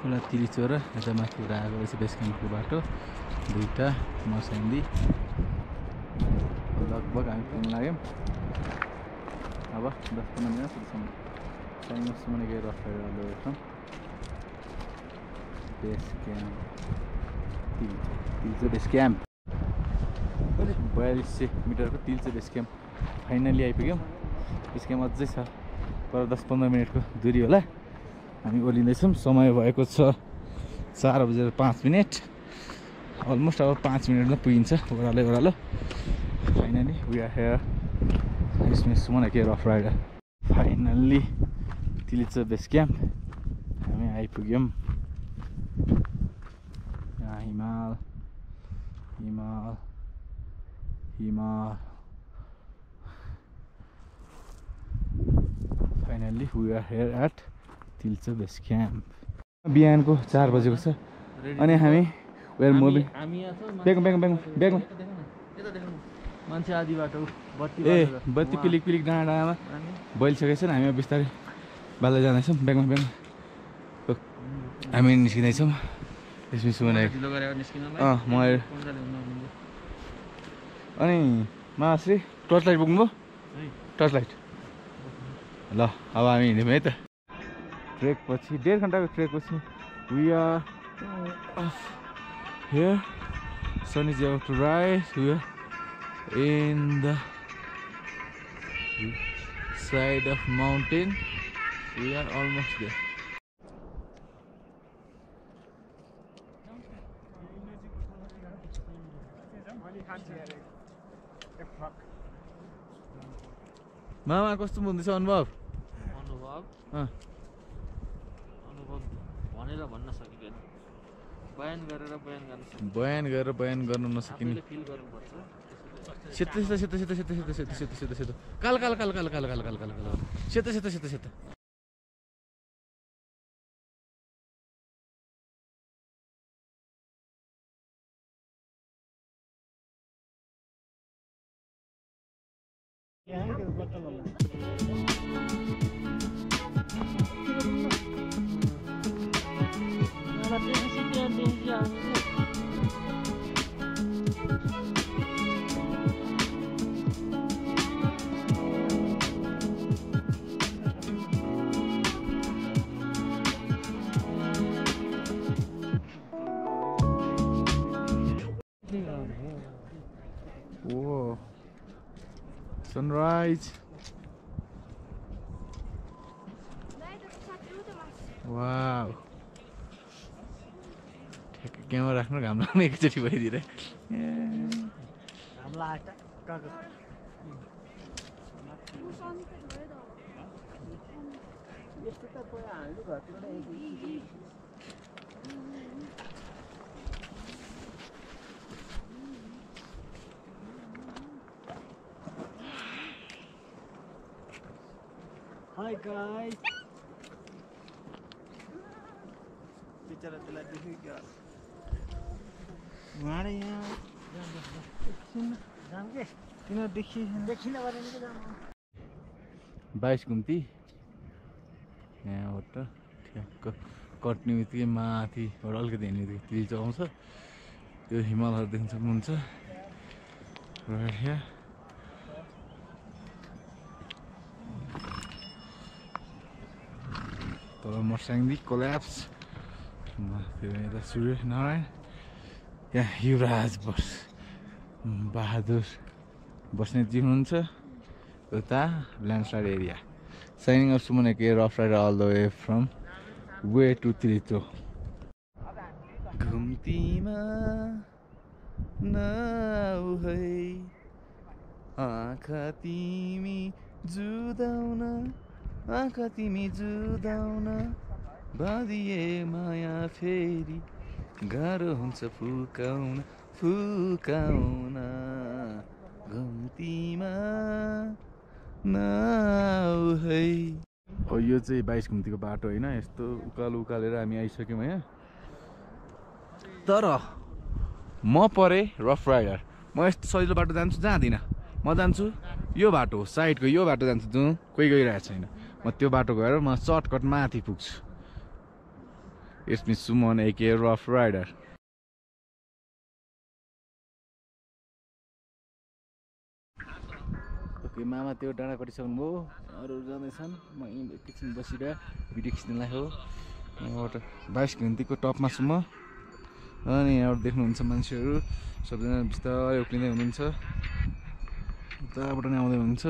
खोला तिरिचो र यता माथिबाट आएको रहेछ बेस क्याम्पको बाटो दुईटा मर्स्याङ्दी लगभग हामी पुग्न लाग्यौँ अब 10-15 मिनट पुग्छौँ टाइमसम्म केही रफ गरेर बेस क्याम्प तिल्चो बेस क्याम्प 4200 मिटरको तिल्चो बेस क्याम्प फाइनली आइपुग्यौँ बेस क्याम्प अझै छ पर 10-15 मिनटको दूरी होला हामी ओर्लिँदैछौँ समय भएको छ 4:05 अलमोस्ट अब 5 मिनटमा पुगिन्छ ओह्रालो फाइनली वी आर हियर यसमा K rough rider finally Tilicho base camp हामी आइपुग्यौँ यहाँ हिमाल finally we are here at Tilicho base camp बिहानको 4 बजेको छ अनि हामी वेयर मुभिङ ब्यागमा मान्छे आदि बाटो बत्ती पिलिक डाँडामा बलिसकेको छ हामी बिस्तारै बाल्दै जाँदैछौँ ब्यागमा हामी निस्किँदैछौँ अनि महाश्री टर्च लाइट पुग्नुभयो टर्च लाइट ल अब हामी हिँड्यौँ है त ट्रेक पछि 1.5 घन्टाको ट्रेक पछि we are here sun is about to rise we are in the side of mountain we are almost there मामा कस्तो हुँदैछ अनुभव भनेर भन्न सकिदैन बयान गरेर बयान गर्न नसकिने फिल गर्नुपर्छ सेतो काल सेतो Whoa, sunrise. Wow. क्यामेरा राख्नु घाम लाग्ने एकचोटि भइदिएर Hi guys. बिचरा त्यसलाई देखेको उहाँले यहाँ जाम के किन देखिन भने नि जाम 22 घुम्ती यहाँबाट ठ्याक्क कट्ने बित्तिकै माथिबाट अलिकति हिँड्ने बित्तिकै तिल्चो आउँछ त्यो हिमालहरू देख्न सक्नुहुन्छ तल मर्स्याङ्दी कोल्याप्स यता सूर्य नारायण यहाँ युवराज बहादुर बस्नेतजी हुनुहुन्छ उता landslide area signing off Suman K rough rider all the way from way to Tilicho घुम्तीमा नाउ है आँखा तिमी जुदाउन बाँधिए माया फेरि गाह्रो हुन्छ फुकाउन घुम्तीमा नाउ है यो चाहिँ 22 घुम्तीको बाटो होइन यस्तो उकालेर हामी आइसक्यौँ यहाँ तर म परे रफ राइडर म यस्तो सजिलो बाटो जान्छु जाँदिनँ म जान्छु यो बाटो साइडको यो बाटो जान्छु जुन कोही गइरहेको छैन म त्यो बाटो गएर म सर्टकट माथि पुग्छु It's me Suman aka Rough Rider. Okay मामा त्यो डाँडा कटिसक्नुभयो अरू जाँदैछन् म यहीँ एकैछिन बसिरहेँ भिडियो खिच्नलाई हो यहाँबाट 22 घन्टीको टपमा छु म अनि यहाँबाट देख्नुहुन्छ मान्छेहरू सबजना बिस्तारै उक्लिँदै हुनुहुन्छ उताबाट नै आउँदै हुनुहुन्छ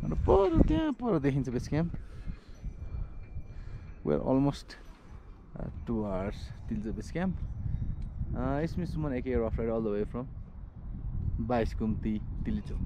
र पर त्यहाँ पर देखिन्छ base camp where almost 2 hours till the base camp. It's me Suman aka Rough Rider all the way from 22 घन्टी Tilicho.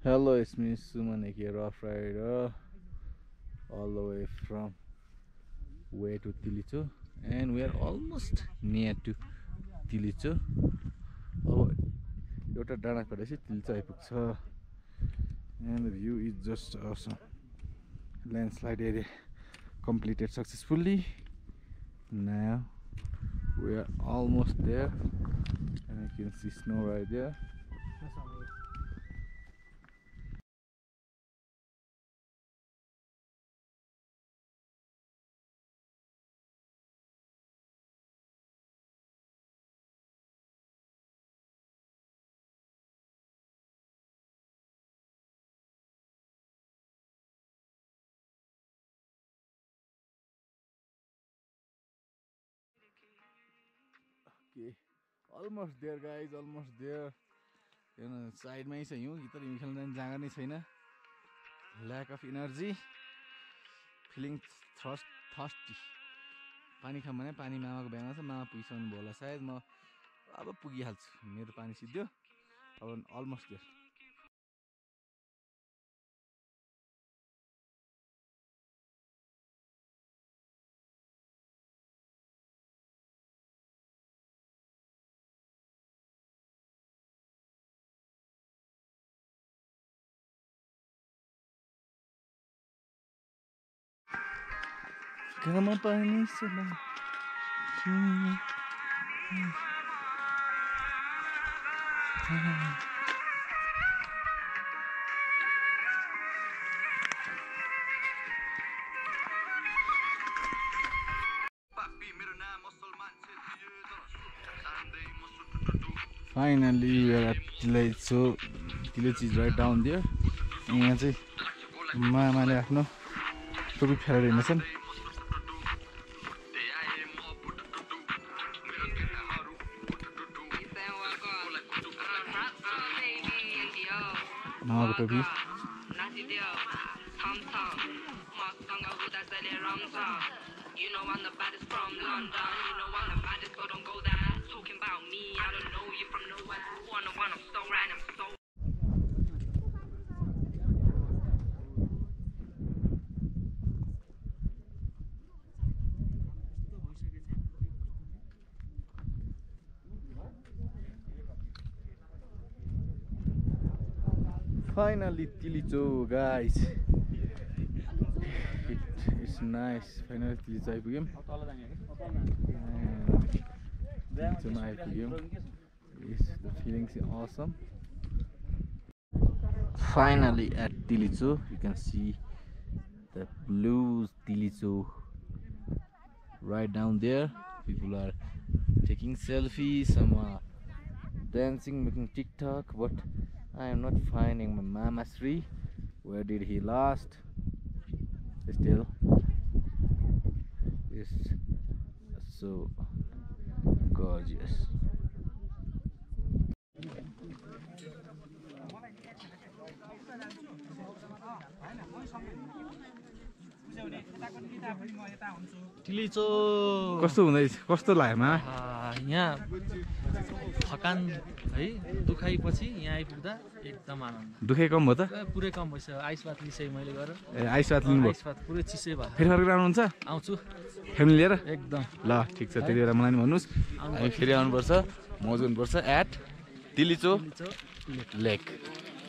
Hello, it's me Suman aka Rough Rider all the way from way to Tilicho and we are almost near to Tilicho. अब एउटा डाँडा कटेपछि तिलिचो आइपुग्छ and the view is just awesome. Landslide area completed successfully. Now we are almost there and you can see snow right there. Okay, almost there guys, almost there. You know, side में ही सही हूँ इधर hill जाने जगह नहीं सही ना. Lack of energy, feeling thirsty. पानी खाम भने पानी मामाको ब्यागमा छ मामा पुगिसक्नु भयो होला सायद म अब पुगिहाल्छु मेरो पानी सिद्धियो अब almost there. Come पानी से Finally we are at Tilicho. So Tilicho is right down there. यहाँ चाहिँ मामाले आफ्नो टोपी फेरेर हिँड्छन्. मामाको टोपी You know I'm the baddest from London. You know I'm the baddest, so don't go there. Talking about me, I don't know you from nowhere. One, I'm so right, I'm so. Finally, Tilicho, guys. It's nice. Finally, Tilicho आइपुग्यौँ. Tilichoमा आइपुग्यौँ. Yes, the feeling is awesome. Finally at Tilicho, you can see the blue Tilicho right down there. People are taking selfies, some are dancing, making TikTok, but I am not finding my Mama Sri. Where did he last? Still, it's so gorgeous. Tilicho कस्तो हुँदैछ कस्तो लाग्यो मा यहाँ थकान है दुखाइपछि यहाँ आइपुग्दा एकदम आनन्द दुखै कम भयो त पुरै कम भइसक्यो आइस बात लिसै मैले गरेर ए आइस बात लिनुभयो आइस बात पुरै चिसै भयो फेरि फर्केर आउनुहुन्छ आउँछु फ्यामिली लिएर एकदम ल ठिक छ त्यति बेला मलाई नि भन्नुहोस् हामी फेरि आउनुपर्छ मौज गर्नुपर्छ at Tilicho lake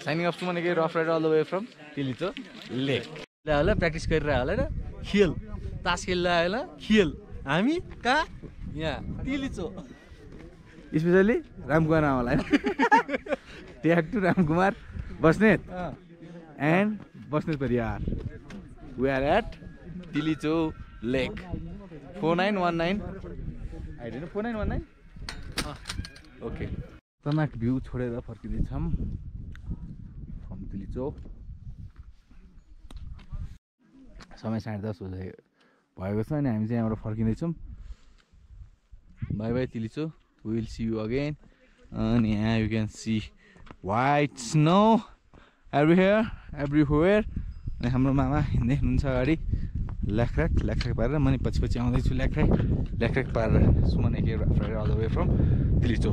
signing off to भनेको rough rider all the way from Tilicho lake होला प्र्याक्टिस गरिरह होला र खेल तास खेल्दा होला खेल हामी कहाँ यहाँ Tilicho स्पेसली रामकुमार आमालाई tag to Ramkumar Basnet and Basnet परिवार we are at Tilicho lake 4919 आइडेन 4919 ओके तनाक भ्यू छोडेर फर्किँदैछौँ फ्रम Tilicho समय 10:30 भएको छ अनि हामी चाहिँ यहाँबाट फर्किँदैछौँ bye bye Tilicho we will see you again and yeah you can see white snow everywhere अनि हाम्रो मामा हिँड्दै हुनुहुन्छ अगाडि ल्याक्राक पारेर म नि पछि आउँदैछु ल्याक्राक पारेर सुमन एके all the way from Tilicho